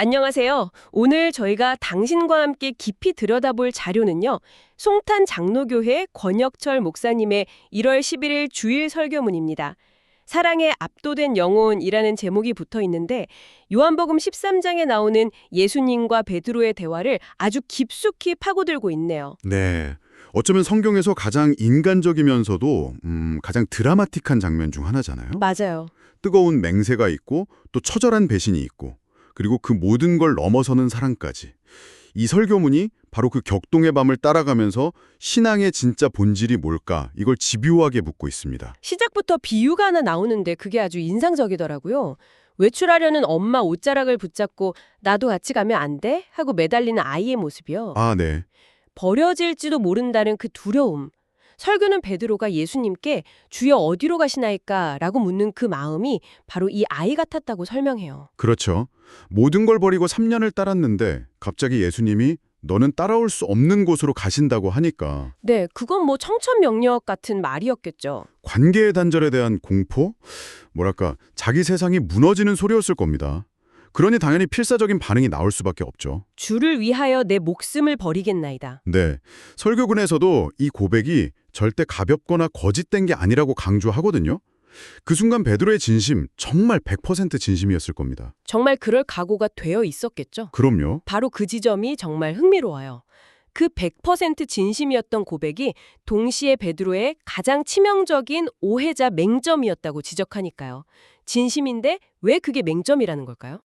안녕하세요. 오늘 저희가 당신과 함께 깊이 들여다볼 자료는요. 송탄 장로교회 권혁철 목사님의 1월 11일 주일 설교문입니다. 사랑에 압도된 영혼이라는 제목이 붙어 있는데 요한복음 13장에 나오는 예수님과 베드로의 대화를 아주 깊숙이 파고들고 있네요. 네. 어쩌면 성경에서 가장 인간적이면서도 가장 드라마틱한 장면 중 하나잖아요. 맞아요. 뜨거운 맹세가 있고 또 처절한 배신이 있고 그리고 그 모든 걸 넘어서는 사랑까지. 이 설교문이 바로 그 격동의 밤을 따라가면서 신앙의 진짜 본질이 뭘까 이걸 집요하게 묻고 있습니다. 시작부터 비유가 하나 나오는데 그게 아주 인상적이더라고요. 외출하려는 엄마 옷자락을 붙잡고 나도 같이 가면 안 돼? 하고 매달리는 아이의 모습이요. 아, 네. 버려질지도 모른다는 그 두려움. 설교는 베드로가 예수님께 주여 어디로 가시나이까? 라고 묻는 그 마음이 바로 이 아이 같았다고 설명해요. 그렇죠. 모든 걸 버리고 3년을 따랐는데 갑자기 예수님이 너는 따라올 수 없는 곳으로 가신다고 하니까 네, 그건 뭐 청천명력 같은 말이었겠죠. 관계의 단절에 대한 공포? 뭐랄까, 자기 세상이 무너지는 소리였을 겁니다. 그러니 당연히 필사적인 반응이 나올 수밖에 없죠. 주를 위하여 내 목숨을 버리겠나이다. 네, 설교근에서도 이 고백이 절대 가볍거나 거짓된 게 아니라고 강조하거든요. 그 순간 베드로의 진심, 정말 100% 진심이었을 겁니다. 정말 그럴 각오가 되어 있었겠죠. 그럼요. 바로 그 지점이 정말 흥미로워요. 그 100% 진심이었던 고백이 동시에 베드로의 가장 치명적인 오해자 맹점이었다고 지적하니까요. 진심인데 왜 그게 맹점이라는 걸까요?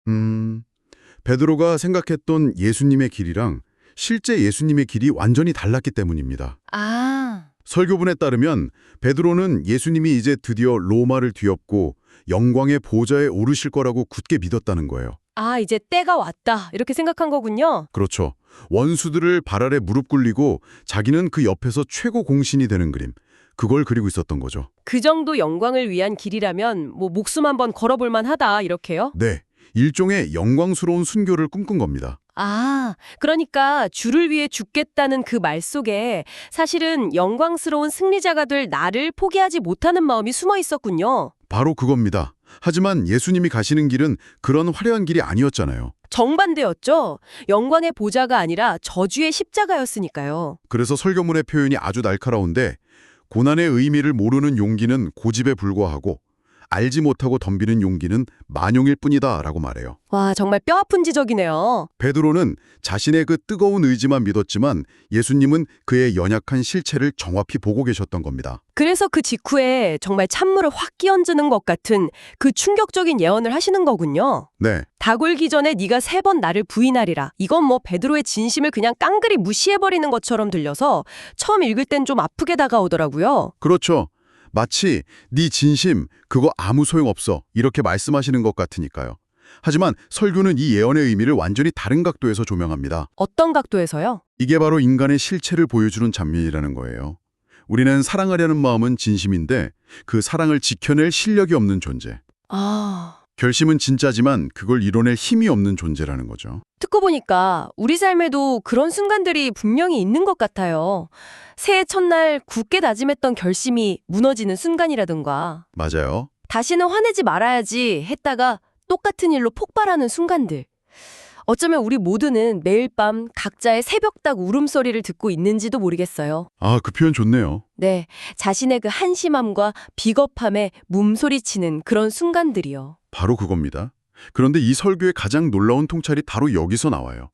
베드로가 생각했던 예수님의 길이랑 실제 예수님의 길이 완전히 달랐기 때문입니다. 아, 설교분에 따르면 베드로는 예수님이 이제 드디어 로마를 뒤엎고 영광의 보좌에 오르실 거라고 굳게 믿었다는 거예요. 이제 때가 왔다. 이렇게 생각한 거군요. 그렇죠. 원수들을 발 아래 무릎 꿇리고 자기는 그 옆에서 최고 공신이 되는 그림. 그걸 그리고 있었던 거죠. 그 정도 영광을 위한 길이라면 뭐 목숨 한번 걸어볼 만하다. 이렇게요? 네. 일종의 영광스러운 순교를 꿈꾼 겁니다. 그러니까 주를 위해 죽겠다는 그 말 속에 사실은 영광스러운 승리자가 될 나를 포기하지 못하는 마음이 숨어 있었군요. 바로 그겁니다. 하지만 예수님이 가시는 길은 그런 화려한 길이 아니었잖아요. 정반대였죠. 영광의 보좌가 아니라 저주의 십자가였으니까요. 그래서 설교문의 표현이 아주 날카로운데 고난의 의미를 모르는 용기는 고집에 불과하고 알지 못하고 덤비는 용기는 만용일 뿐이다 라고 말해요. 와, 정말 뼈아픈 지적이네요. 베드로는 자신의 그 뜨거운 의지만 믿었지만 예수님은 그의 연약한 실체를 정확히 보고 계셨던 겁니다. 그래서 그 직후에 정말 찬물을 확 끼얹는 것 같은 그 충격적인 예언을 하시는 거군요. 네, 닭 울기 전에 네가 3번 나를 부인하리라. 이건 뭐 베드로의 진심을 그냥 깡그리 무시해버리는 것처럼 들려서 처음 읽을 땐 좀 아프게 다가오더라고요. 그렇죠. 마치 네 진심 그거 아무 소용없어 이렇게 말씀하시는 것 같으니까요. 하지만 설교는 이 예언의 의미를 완전히 다른 각도에서 조명합니다. 어떤 각도에서요? 이게 바로 인간의 실체를 보여주는 장면이라는 거예요. 우리는 사랑하려는 마음은 진심인데 그 사랑을 지켜낼 실력이 없는 존재. 결심은 진짜지만 그걸 이뤄낼 힘이 없는 존재라는 거죠. 듣고 보니까 우리 삶에도 그런 순간들이 분명히 있는 것 같아요. 새해 첫날 굳게 다짐했던 결심이 무너지는 순간이라든가 맞아요. 다시는 화내지 말아야지 했다가 똑같은 일로 폭발하는 순간들. 어쩌면 우리 모두는 매일 밤 각자의 새벽닭 울음소리를 듣고 있는지도 모르겠어요. 그 표현 좋네요. 네, 자신의 그 한심함과 비겁함에 몸소리치는 그런 순간들이요. 바로 그겁니다. 그런데 이 설교의 가장 놀라운 통찰이 바로 여기서 나와요.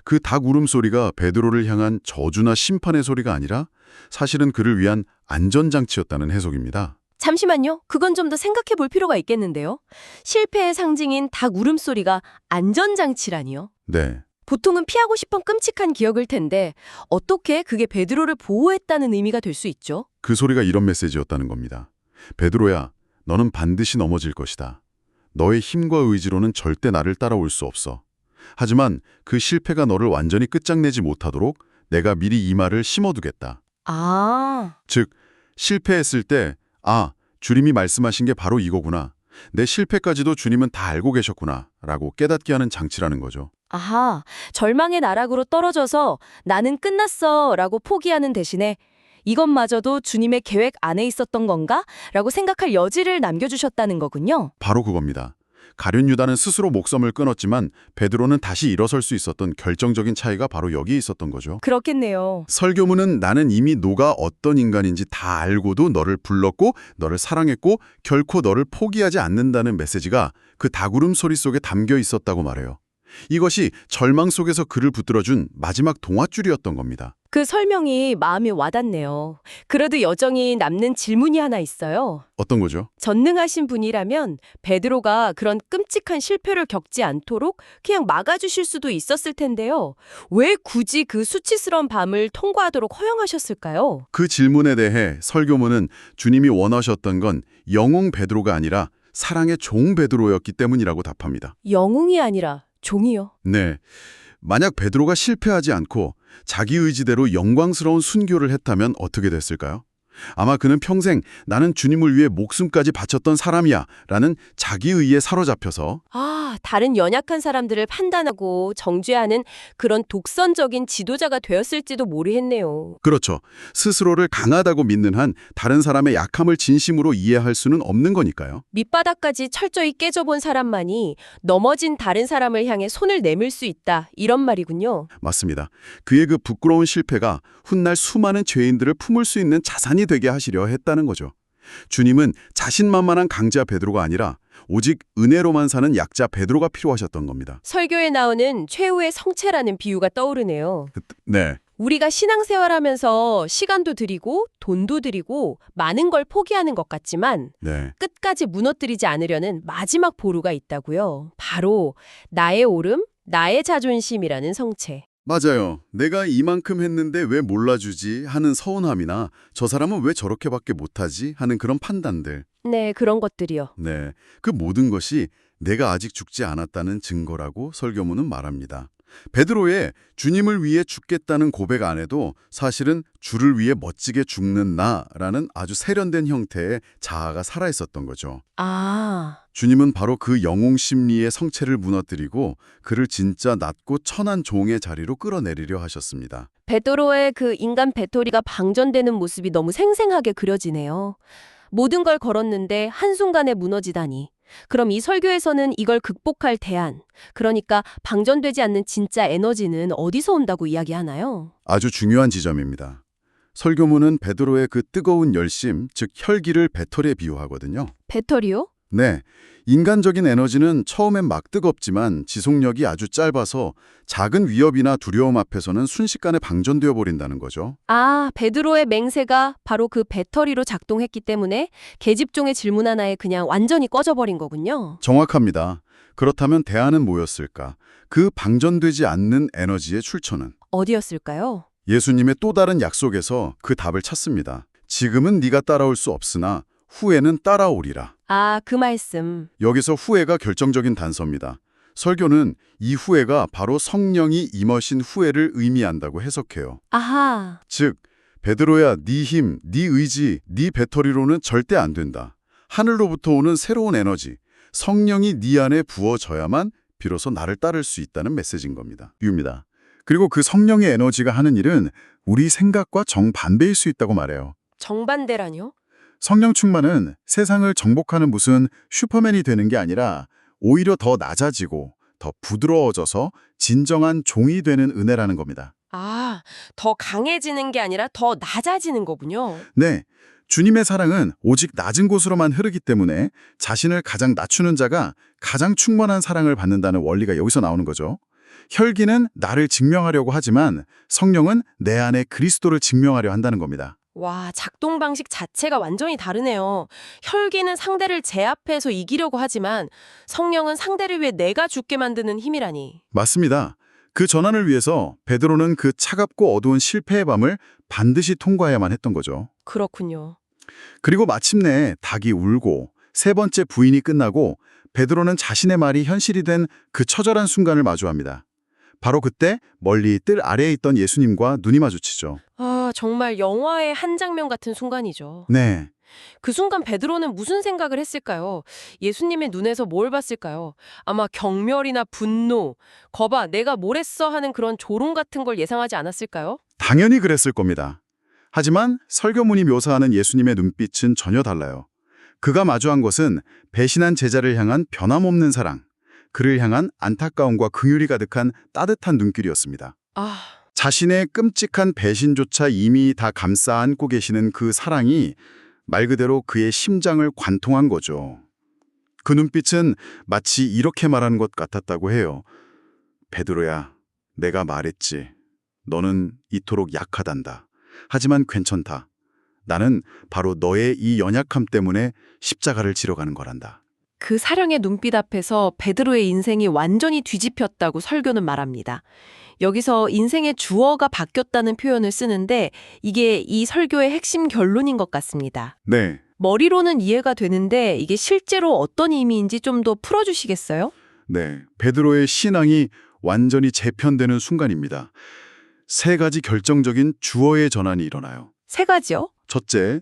그 닭 울음소리가 베드로를 향한 저주나 심판의 소리가 아니라 사실은 그를 위한 안전장치였다는 해석입니다. 잠시만요. 그건 좀 더 생각해 볼 필요가 있겠는데요. 실패의 상징인 닭 울음소리가 안전장치라니요. 네. 보통은 피하고 싶은 끔찍한 기억일 텐데 어떻게 그게 베드로를 보호했다는 의미가 될 수 있죠? 그 소리가 이런 메시지였다는 겁니다. 베드로야, 너는 반드시 넘어질 것이다. 너의 힘과 의지로는 절대 나를 따라올 수 없어. 하지만 그 실패가 너를 완전히 끝장내지 못하도록 내가 미리 이 말을 심어두겠다. 즉, 실패했을 때 주님이 말씀하신 게 바로 이거구나. 내 실패까지도 주님은 다 알고 계셨구나 라고 깨닫게 하는 장치라는 거죠. 절망의 나락으로 떨어져서 나는 끝났어 라고 포기하는 대신에 이것마저도 주님의 계획 안에 있었던 건가? 라고 생각할 여지를 남겨주셨다는 거군요. 바로 그겁니다. 가룟 유다는 스스로 목숨을 끊었지만 베드로는 다시 일어설 수 있었던 결정적인 차이가 바로 여기에 있었던 거죠. 그렇겠네요. 설교문은 나는 이미 너가 어떤 인간인지 다 알고도 너를 불렀고 너를 사랑했고 결코 너를 포기하지 않는다는 메시지가 그 닭울음 소리 속에 담겨 있었다고 말해요. 이것이 절망 속에서 그를 붙들어준 마지막 동화줄이었던 겁니다. 그 설명이 마음에 와닿네요. 그래도 여전히 남는 질문이 하나 있어요. 어떤 거죠? 전능하신 분이라면 베드로가 그런 끔찍한 실패를 겪지 않도록 그냥 막아주실 수도 있었을 텐데요. 왜 굳이 그 수치스러운 밤을 통과하도록 허용하셨을까요? 그 질문에 대해 설교문은 주님이 원하셨던 건 영웅 베드로가 아니라 사랑의 종 베드로였기 때문이라고 답합니다. 영웅이 아니라 종이요. 네. 만약 베드로가 실패하지 않고 자기 의지대로 영광스러운 순교를 했다면 어떻게 됐을까요? 아마 그는 평생 나는 주님을 위해 목숨까지 바쳤던 사람이야 라는 자기의에 사로잡혀서 다른 연약한 사람들을 판단하고 정죄하는 그런 독선적인 지도자가 되었을지도 모르겠네요. 그렇죠. 스스로를 강하다고 믿는 한 다른 사람의 약함을 진심으로 이해할 수는 없는 거니까요. 밑바닥까지 철저히 깨져본 사람만이 넘어진 다른 사람을 향해 손을 내밀 수 있다. 이런 말이군요. 맞습니다. 그의 그 부끄러운 실패가 훗날 수많은 죄인들을 품을 수 있는 자산이 되게 하시려 했다는 거죠. 주님은 자신만만한 강자 베드로가 아니라 오직 은혜로만 사는 약자 베드로가 필요하셨던 겁니다. 설교에 나오는 최후의 성체라는 비유가 떠오르네요. 네. 우리가 신앙생활하면서 시간도 들이고 돈도 들이고 많은 걸 포기하는 것 같지만 네. 끝까지 무너뜨리지 않으려는 마지막 보루가 있다고요. 바로 나의 오름, 나의 자존심이라는 성체. 맞아요. 내가 이만큼 했는데 왜 몰라주지 하는 서운함이나 저 사람은 왜 저렇게밖에 못하지 하는 그런 판단들. 네, 그런 것들이요. 네. 그 모든 것이 내가 아직 죽지 않았다는 증거라고 설교문은 말합니다. 베드로의 주님을 위해 죽겠다는 고백 안에도 사실은 주를 위해 멋지게 죽는 나라는 아주 세련된 형태의 자아가 살아있었던 거죠. 주님은 바로 그 영웅 심리의 성체를 무너뜨리고 그를 진짜 낮고 천한 종의 자리로 끌어내리려 하셨습니다. 베드로의 그 인간 배터리가 방전되는 모습이 너무 생생하게 그려지네요. 모든 걸 걸었는데 한순간에 무너지다니. 그럼 이 설교에서는 이걸 극복할 대안, 그러니까 방전되지 않는 진짜 에너지는 어디서 온다고 이야기하나요? 아주 중요한 지점입니다. 설교문은 베드로의 그 뜨거운 열심, 즉 혈기를 배터리에 비유하거든요. 배터리요? 네, 인간적인 에너지는 처음엔 막 뜨겁지만 지속력이 아주 짧아서 작은 위협이나 두려움 앞에서는 순식간에 방전되어 버린다는 거죠. 베드로의 맹세가 바로 그 배터리로 작동했기 때문에 계집종의 질문 하나에 그냥 완전히 꺼져버린 거군요. 정확합니다. 그렇다면 대안은 뭐였을까? 그 방전되지 않는 에너지의 출처는? 어디였을까요? 예수님의 또 다른 약속에서 그 답을 찾습니다. 지금은 네가 따라올 수 없으나 후에는 따라오리라. 그 말씀. 여기서 후회가 결정적인 단서입니다. 설교는 이 후회가 바로 성령이 임하신 후회를 의미한다고 해석해요. 즉, 베드로야, 네 힘, 네 의지, 네 배터리로는 절대 안 된다. 하늘로부터 오는 새로운 에너지, 성령이 네 안에 부어져야만 비로소 나를 따를 수 있다는 메시지인 겁니다. 입니다. 그리고 그 성령의 에너지가 하는 일은 우리 생각과 정반대일 수 있다고 말해요. 정반대라뇨? 성령 충만은 세상을 정복하는 무슨 슈퍼맨이 되는 게 아니라 오히려 더 낮아지고 더 부드러워져서 진정한 종이 되는 은혜라는 겁니다. 더 강해지는 게 아니라 더 낮아지는 거군요. 네, 주님의 사랑은 오직 낮은 곳으로만 흐르기 때문에 자신을 가장 낮추는 자가 가장 충만한 사랑을 받는다는 원리가 여기서 나오는 거죠. 혈기는 나를 증명하려고 하지만 성령은 내 안에 그리스도를 증명하려 한다는 겁니다. 와, 작동 방식 자체가 완전히 다르네요. 혈기는 상대를 제압해서 이기려고 하지만 성령은 상대를 위해 내가 죽게 만드는 힘이라니. 맞습니다. 그 전환을 위해서 베드로는 그 차갑고 어두운 실패의 밤을 반드시 통과해야만 했던 거죠. 그렇군요. 그리고 마침내 닭이 울고 세 번째 부인이 끝나고 베드로는 자신의 말이 현실이 된 그 처절한 순간을 마주합니다. 바로 그때 멀리 뜰 아래에 있던 예수님과 눈이 마주치죠. 정말 영화의 한 장면 같은 순간이죠. 네. 그 순간 베드로는 무슨 생각을 했을까요? 예수님의 눈에서 뭘 봤을까요? 아마 경멸이나 분노, 거봐 내가 뭘 했어 하는 그런 조롱 같은 걸 예상하지 않았을까요? 당연히 그랬을 겁니다. 하지만 설교문이 묘사하는 예수님의 눈빛은 전혀 달라요. 그가 마주한 것은 배신한 제자를 향한 변함없는 사랑, 그를 향한 안타까움과 긍휼이 가득한 따뜻한 눈길이었습니다. 아, 자신의 끔찍한 배신조차 이미 다 감싸 안고 계시는 그 사랑이 말 그대로 그의 심장을 관통한 거죠. 그 눈빛은 마치 이렇게 말하는 것 같았다고 해요. 베드로야, 내가 말했지. 너는 이토록 약하단다. 하지만 괜찮다. 나는 바로 너의 이 연약함 때문에 십자가를 지러 가는 거란다. 그 사랑의 눈빛 앞에서 베드로의 인생이 완전히 뒤집혔다고 설교는 말합니다. 여기서 인생의 주어가 바뀌었다는 표현을 쓰는데 이게 이 설교의 핵심 결론인 것 같습니다. 네, 머리로는 이해가 되는데 이게 실제로 어떤 의미인지 좀 더 풀어주시겠어요? 네. 베드로의 신앙이 완전히 재편되는 순간입니다. 세 가지 결정적인 주어의 전환이 일어나요. 세 가지요? 첫째,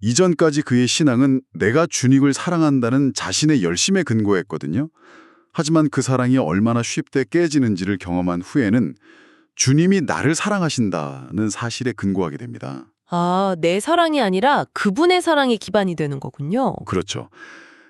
이전까지 그의 신앙은 내가 주님을 사랑한다는 자신의 열심에 근거했거든요. 하지만 그 사랑이 얼마나 쉽게 깨지는지를 경험한 후에는 주님이 나를 사랑하신다는 사실에 근거하게 됩니다. 아, 내 사랑이 아니라 그분의 사랑이 기반이 되는 거군요. 그렇죠.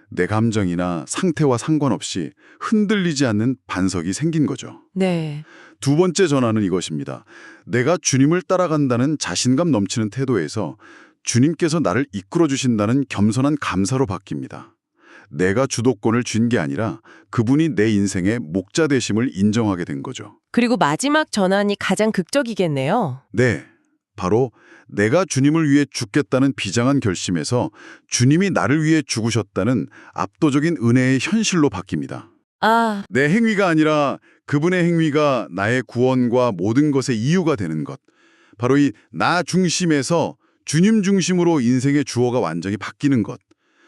내 감정이나 상태와 상관없이 흔들리지 않는 반석이 생긴 거죠. 네. 두 번째 전환은 이것입니다. 내가 주님을 따라간다는 자신감 넘치는 태도에서 주님께서 나를 이끌어 주신다는 겸손한 감사로 바뀝니다. 내가 주도권을 쥔 게 아니라 그분이 내 인생의 목자 되심을 인정하게 된 거죠. 그리고 마지막 전환이 가장 극적이겠네요. 네, 바로 내가 주님을 위해 죽겠다는 비장한 결심에서 주님이 나를 위해 죽으셨다는 압도적인 은혜의 현실로 바뀝니다. 아, 내 행위가 아니라 그분의 행위가 나의 구원과 모든 것의 이유가 되는 것. 바로 이 나 중심에서 주님 중심으로 인생의 주어가 완전히 바뀌는 것.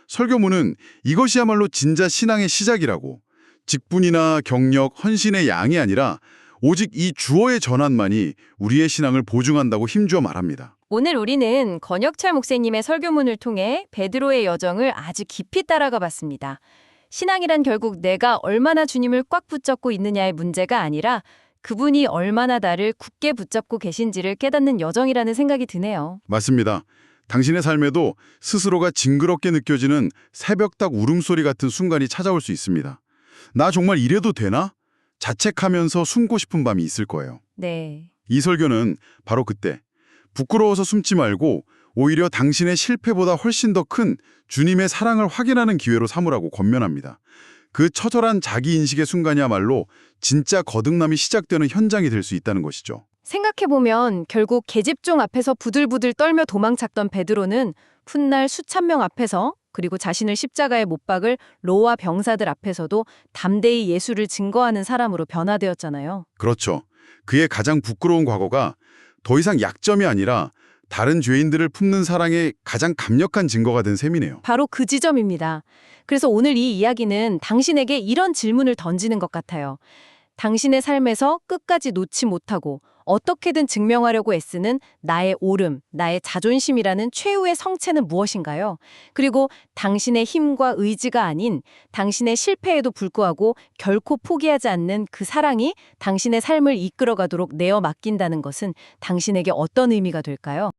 설교문은 이것이야말로 진짜 신앙의 시작이라고. 직분이나 경력, 헌신의 양이 아니라 오직 이 주어의 전환만이 우리의 신앙을 보증한다고 힘주어 말합니다. 오늘 우리는 권혁철 목사님의 설교문을 통해 베드로의 여정을 아주 깊이 따라가 봤습니다. 신앙이란 결국 내가 얼마나 주님을 꽉 붙잡고 있느냐의 문제가 아니라 그분이 얼마나 나를 굳게 붙잡고 계신지를 깨닫는 여정이라는 생각이 드네요. 맞습니다. 당신의 삶에도 스스로가 징그럽게 느껴지는 새벽닭 울음소리 같은 순간이 찾아올 수 있습니다. 나 정말 이래도 되나? 자책하면서 숨고 싶은 밤이 있을 거예요. 네. 이 설교는 바로 그때 부끄러워서 숨지 말고 오히려 당신의 실패보다 훨씬 더 큰 주님의 사랑을 확인하는 기회로 삼으라고 권면합니다. 그 처절한 자기인식의 순간이야말로 진짜 거듭남이 시작되는 현장이 될 수 있다는 것이죠. 생각해보면 결국 계집종 앞에서 부들부들 떨며 도망쳤던 베드로는 훗날 수천 명 앞에서 그리고 자신을 십자가에 못 박을 로마 병사들 앞에서도 담대히 예수를 증거하는 사람으로 변화되었잖아요. 그렇죠. 그의 가장 부끄러운 과거가 더 이상 약점이 아니라 다른 죄인들을 품는 사랑의 가장 강력한 증거가 된 셈이네요. 바로 그 지점입니다. 그래서 오늘 이 이야기는 당신에게 이런 질문을 던지는 것 같아요. 당신의 삶에서 끝까지 놓지 못하고 어떻게든 증명하려고 애쓰는 나의 오름, 나의 자존심이라는 최후의 성체는 무엇인가요? 그리고 당신의 힘과 의지가 아닌 당신의 실패에도 불구하고 결코 포기하지 않는 그 사랑이 당신의 삶을 이끌어가도록 내어 맡긴다는 것은 당신에게 어떤 의미가 될까요?